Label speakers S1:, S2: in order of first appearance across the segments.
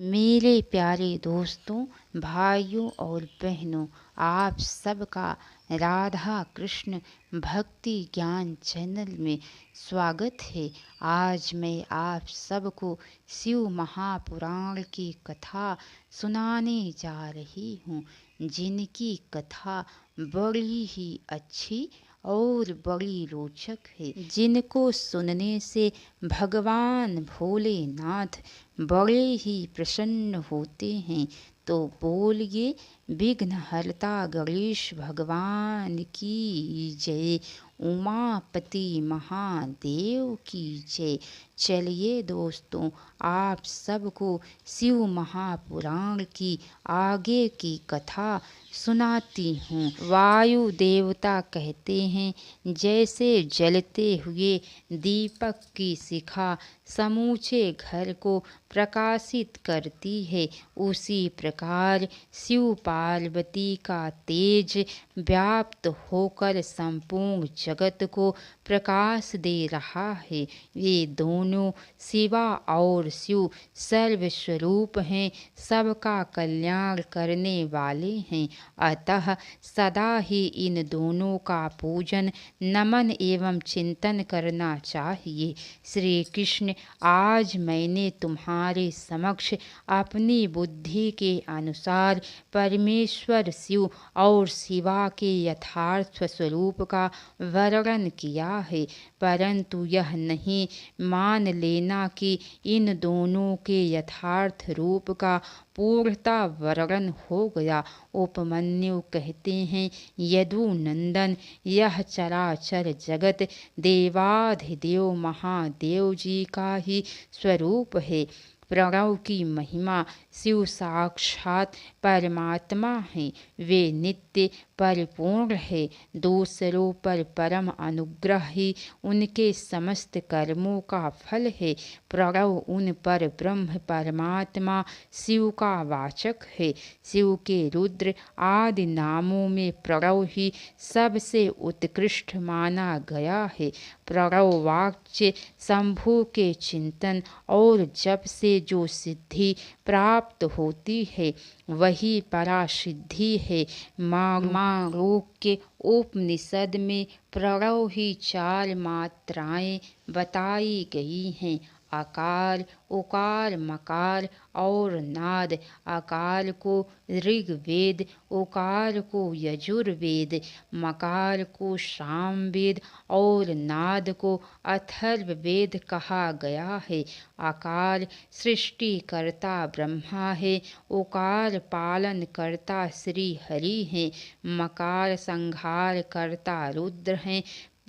S1: मेरे प्यारे दोस्तों, भाइयों और बहनों, आप सबका राधा कृष्ण भक्ति ज्ञान चैनल में स्वागत है। आज मैं आप सबको शिव महापुराण की कथा सुनाने जा रही हूँ, जिनकी कथा बड़ी ही अच्छी और बड़ी रोचक है, जिनको सुनने से भगवान भोलेनाथ बड़े ही प्रसन्न होते हैं। तो बोलिए, विघ्नहर्ता गणेश भगवान की जय, उमापति महादेव की जय। चलिए दोस्तों, आप सबको शिव महापुराण की आगे की कथा सुनाती हूँ। वायु देवता कहते हैं, जैसे जलते हुए दीपक की शिखा समूचे घर को प्रकाशित करती है, उसी प्रकार शिव पार्वती का तेज व्याप्त होकर संपूर्ण जगत को प्रकाश दे रहा है। वे दोनों शिवा और शिव सर्वस्वरूप हैं, सबका कल्याण करने वाले हैं। अतः सदा ही इन दोनों का पूजन, नमन एवं चिंतन करना चाहिए। श्री कृष्ण, आज मैंने तुम्हारे समक्ष अपनी बुद्धि के अनुसार परमेश्वर शिव और शिवा के यथार्थ स्वरूप का वर्णन किया है, परंतु यह नहीं मान लेना कि इन दोनों के यथार्थ रूप का पूर्णता वर्णन हो गया। उपमन्यु कहते हैं, यदुनंदन, यह चराचर जगत देवाधिदेव महादेव जी का ही स्वरूप है। प्रणव की महिमा, शिव साक्षात परमात्मा हैं, वे नित्य परिपूर्ण है। दूसरों पर परम अनुग्रह ही उनके समस्त कर्मों का फल है। प्रणव उन पर ब्रह्म परमात्मा शिव का वाचक है। शिव के रुद्र आदि नामों में प्रणव ही सबसे उत्कृष्ट माना गया है। प्रणव वाक्य शंभु के चिंतन और जप से जो सिद्धि प्राप्त होती है, वही परासिद्धि है। मांडूक्य उपनिषद में प्रणव ही 4 मात्राएं बताई गई हैं, आकार, उकार, मकार और नाद। आकार को ऋग्वेद, उकार को यजुर्वेद, मकार को सामवेद और नाद को अथर्ववेद कहा गया है। आकार सृष्टिकर्ता ब्रह्मा है, उकार पालन करता श्री हरि है, मकार संहार करता रुद्र हैं,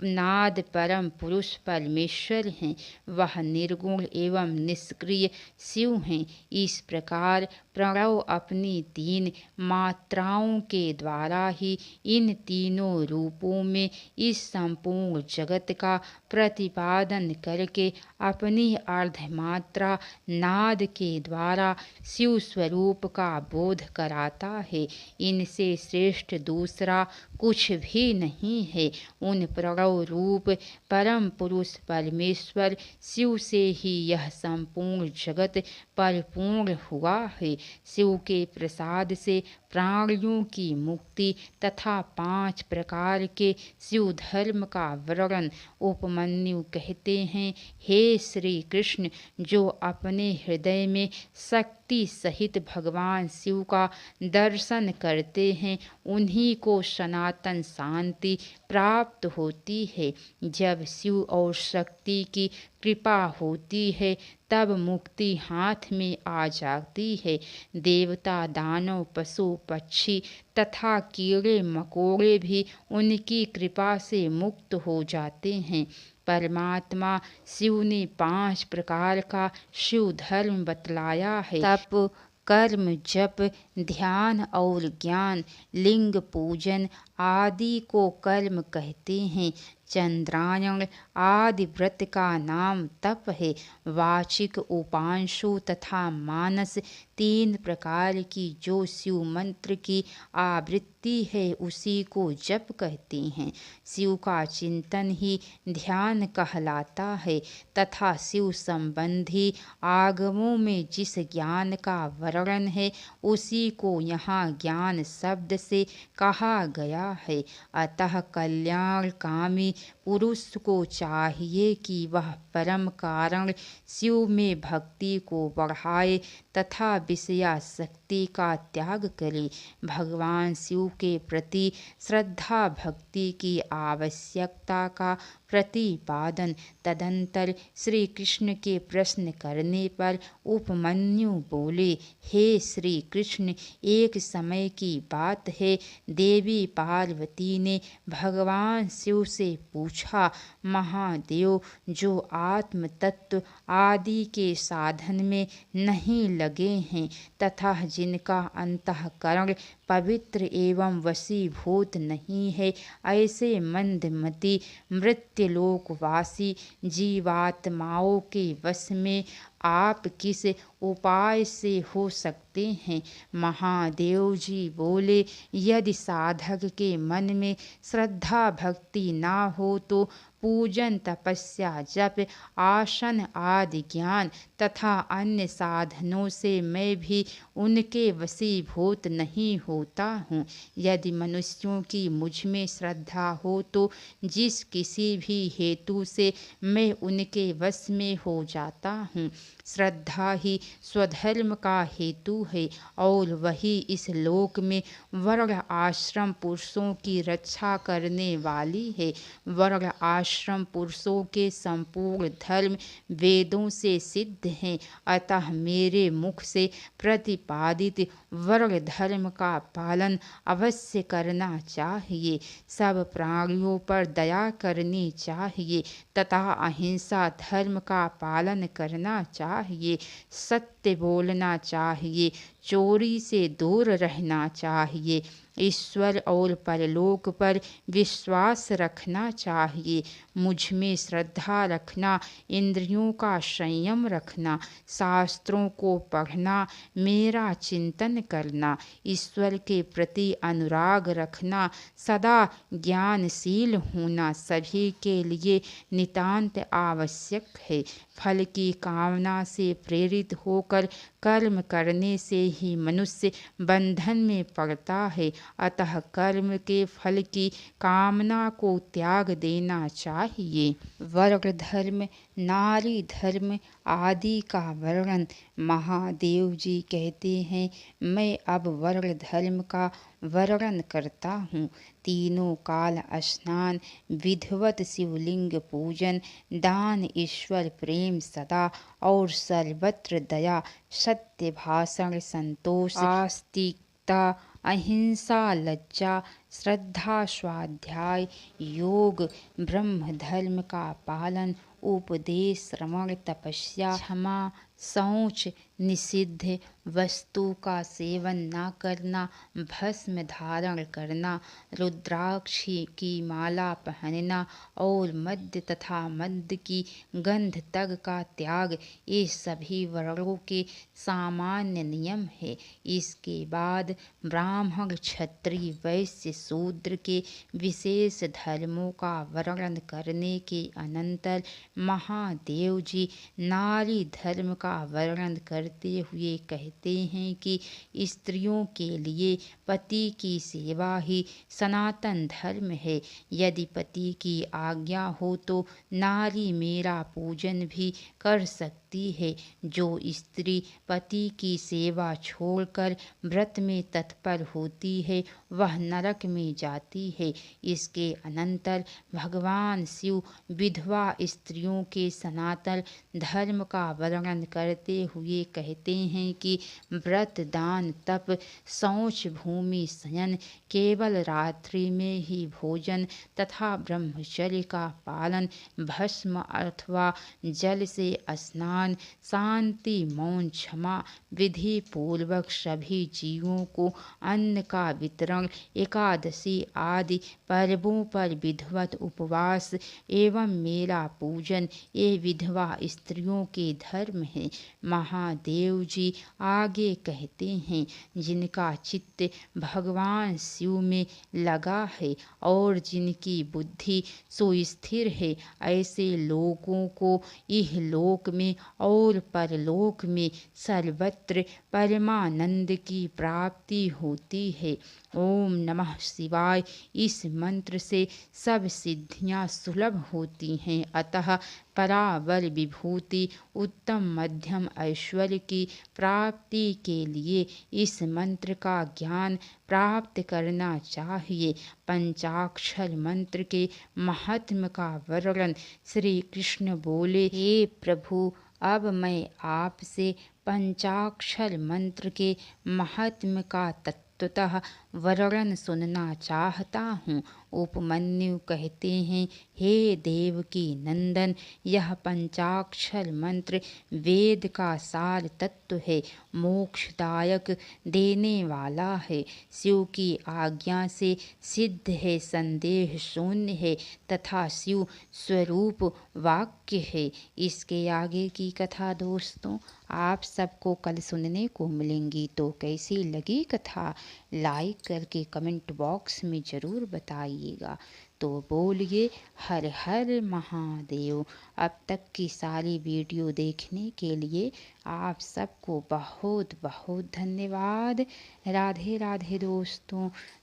S1: नाद परम पुरुष परमेश्वर हैं, वह निर्गुण एवं निष्क्रिय शिव हैं। इस प्रकार प्रणव अपनी 3 मात्राओं के द्वारा ही इन तीनों रूपों में इस संपूर्ण जगत का प्रतिपादन करके अपनी अर्धमात्रा नाद के द्वारा शिव स्वरूप का बोध कराता है। इनसे श्रेष्ठ दूसरा कुछ भी नहीं है। उन प्रणव रूप परम पुरुष परमेश्वर शिव से ही यह संपूर्ण जगत परिपूर्ण हुआ है। शिव के प्रसाद से प्राणियों की मुक्ति तथा 5 प्रकार के शिव धर्म का वर्णन उपमन्यु कहते हैं, हे श्री कृष्ण, जो अपने हृदय में शक्ति सहित भगवान शिव का दर्शन करते हैं, उन्हीं को सनातन शांति प्राप्त होती है। जब शिव और शक्ति की कृपा होती है, तब मुक्ति हाथ में आ जाती है। देवता, दानव, पशु पक्षी तथा कीड़े मकोड़े भी उनकी कृपा से मुक्त हो जाते हैं। परमात्मा शिव ने 5 प्रकार का शिव धर्म बतलाया है। तप, कर्म, जप, ध्यान और ज्ञान, लिंग पूजन आदि को कर्म कहते हैं। चंद्रायण आदि व्रत का नाम तप है। वाचिक, उपांशु तथा मानस 3 प्रकार की जो शिव मंत्र की आवृत्ति है उसी को जप कहते हैं। शिव का चिंतन ही ध्यान कहलाता है तथा शिव संबंधी आगमों में जिस ज्ञान का वर्णन है उसी को यहाँ ज्ञान शब्द से कहा गया है। अतः कल्याणकामी पुरुष को चाहिए कि वह परम कारण शिव में भक्ति को बढ़ाए तथा विषयासक्ति का त्याग करे। भगवान शिव के प्रति श्रद्धा भक्ति की आवश्यकता का प्रतिपादन। तदंतर श्री कृष्ण के प्रश्न करने पर उपमन्यु बोले, हे श्री कृष्ण, एक समय की बात है, देवी पार्वती ने भगवान शिव से पूछा, महादेव, जो आत्म तत्व आदि के साधन में नहीं लगे हैं तथा जिनका अंतःकरण पवित्र एवं वशीभूत नहीं है, ऐसे मंदमती मृत्युलोकवासी जीवात्माओं के वश में आप किस उपाय से हो सकते हैं। महादेव जी बोले, यदि साधक के मन में श्रद्धा भक्ति ना हो तो पूजन, तपस्या, जप, आसन आदि ज्ञान तथा अन्य साधनों से मैं भी उनके वशीभूत नहीं होता हूँ। यदि मनुष्यों की मुझ में श्रद्धा हो तो जिस किसी भी हेतु से मैं उनके वश में हो जाता हूँ। श्रद्धा ही स्वधर्म का हेतु है और वही इस लोक में वर्ण आश्रम पुरुषों की रक्षा करने वाली है। वर्ण आश्रम पुरुषों के संपूर्ण धर्म वेदों से सिद्ध हैं, अतः मेरे मुख से प्रतिपादित वर्ण धर्म का पालन अवश्य करना चाहिए। सब प्राणियों पर दया करनी चाहिए तथा अहिंसा धर्म का पालन करना चाहिए। सत्य बोलना चाहिए, चोरी से दूर रहना चाहिए, ईश्वर और परलोक पर विश्वास रखना चाहिए, मुझ में श्रद्धा रखना, इंद्रियों का संयम रखना, शास्त्रों को पढ़ना, मेरा चिंतन करना, ईश्वर के प्रति अनुराग रखना, सदा ज्ञानशील होना सभी के लिए नितांत आवश्यक है। फल की कामना से प्रेरित होकर कर्म करने से ही मनुष्य बंधन में पड़ता है, अतः कर्म के फल की कामना को त्याग देना चाहिए। वर्ण धर्म, नारी धर्म आदि का वर्णन। महादेव जी कहते हैं, मैं अब वर्ण धर्म का वर्णन करता हूँ। तीनों काल स्नान, विधिवत शिवलिंग पूजन, दान, ईश्वर प्रेम सदा और सर्वत्र दया, सत्य भाषण, संतोष, आस्तिकता, अहिंसा, लज्जा, श्रद्धा, स्वाध्याय, योग, ब्रह्म धर्म का पालन, उपदेश, श्रवण, तपस्या, क्षमा, शौच, निषिद्ध वस्तु का सेवन न करना, भस्म धारण करना, रुद्राक्ष की माला पहनना और मद्य तथा मद्य की गंध तक का त्याग, ये सभी वर्णों के सामान्य नियम है। इसके बाद ब्राह्मण, क्षत्रिय, वैश्य, शूद्र के विशेष धर्मों का वर्णन करने के अनंतर महादेव जी नारी धर्म का वर्णन करते हुए कहते हैं कि स्त्रियों के लिए पति की सेवा ही सनातन धर्म है। यदि पति की आज्ञा हो तो नारी मेरा पूजन भी कर सकती है। जो स्त्री पति की सेवा छोड़कर व्रत में तत्पर होती है वह नरक में जाती है। इसके अनंतर भगवान शिव विधवा स्त्रियों के सनातन धर्म का वर्णन करते हुए कहते हैं कि व्रत, दान, तप, शौच, भूमि शयन, केवल रात्रि में ही भोजन तथा ब्रह्मचर्य का पालन, भस्म अथवा जल से स्नान, ज्ञान शांति मौन क्षमा विधि पूर्वक सभी जीवों को अन्न का वितरण एकादशी आदि पर्वों पर विधिवत उपवास एवं मेरा पूजन ये विधवा स्त्रियों के धर्म है। महादेव जी आगे कहते हैं, जिनका चित्त भगवान शिव में लगा है और जिनकी बुद्धि सुस्थिर है, ऐसे लोगों को इह लोक में और परलोक में सर्वत्र परमानंद की प्राप्ति होती है। ओम नमः शिवाय इस मंत्र से सब सिद्धियां सुलभ होती हैं। अतः पराबल विभूति उत्तम मध्यम ऐश्वर्य की प्राप्ति के लिए इस मंत्र का ज्ञान प्राप्त करना चाहिए। पंचाक्षर मंत्र के महात्म्य का वर्णन श्री कृष्ण बोले, हे प्रभु, अब मैं आपसे पंचाक्षर मंत्र के महात्म्य का तत्वतः वर्णन सुनना चाहता हूँ। उपमन्यु कहते हैं, हे देवकी नंदन, यह पंचाक्षर मंत्र वेद का सार तत्व है, मोक्षदायक देने वाला है, शिव की आज्ञा से सिद्ध है, संदेह शून्य है तथा शिव स्वरूप वाक्य है। इसके आगे की कथा दोस्तों आप सबको कल सुनने को मिलेंगी। तो कैसी लगी कथा लाइक करके कमेंट बॉक्स में ज़रूर बताइएगा। तो बोलिए हर हर महादेव। अब तक की सारी वीडियो देखने के लिए आप सबको बहुत बहुत धन्यवाद। राधे राधे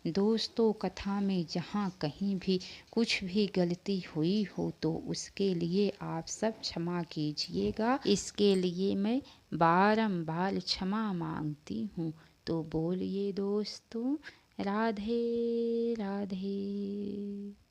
S1: दोस्तों कथा में जहाँ कहीं भी कुछ भी गलती हुई हो तो उसके लिए आप सब क्षमा कीजिएगा। इसके लिए मैं बारंबार क्षमा मांगती हूँ। तो बोलिए दोस्तों राधे राधे।